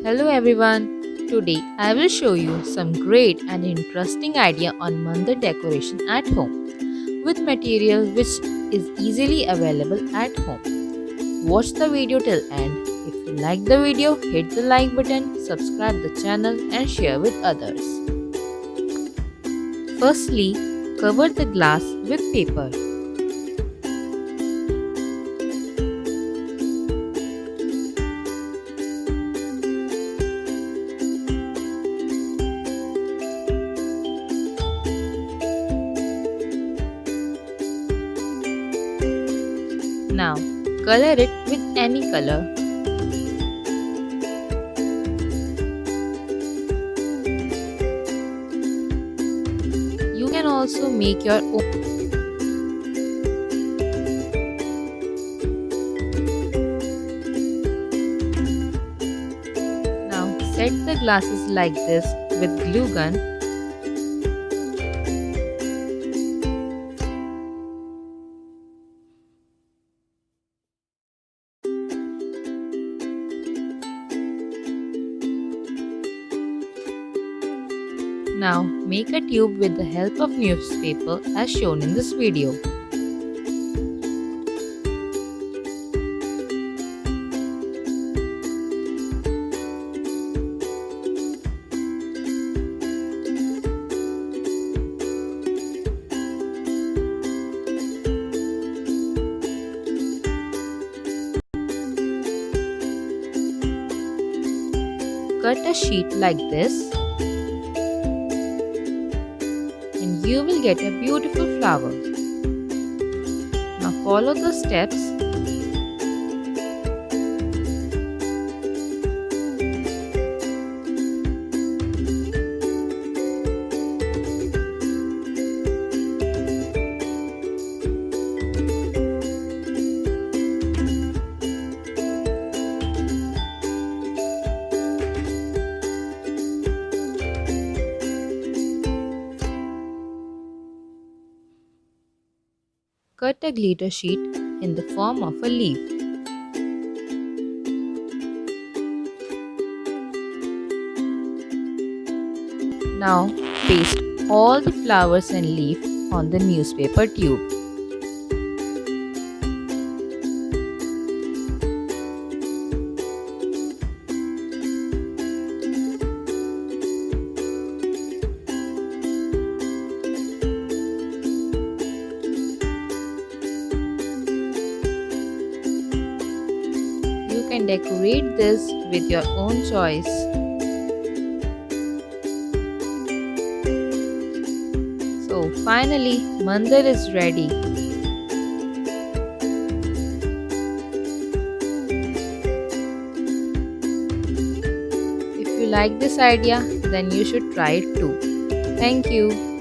Hello everyone. Today I will show you some great and interesting idea on Mandir decoration at home with material which is easily available at home. Watch the video till end. If you like the video, hit the like button, subscribe the channel and share with others. Firstly, cover the glass with paper. Now, color it with any color. You can also make your own. Now, set the glasses like this with glue gun. Now make a tube with the help of newspaper as shown in this video. Cut a sheet like this and you will get a beautiful flower. Now follow the steps. Cut a glitter sheet in the form of a leaf. Now paste all the flowers and leaf on the newspaper tube. You can decorate this with your own choice. So finally, Mandir is ready. If you like this idea, then you should try it too. Thank you.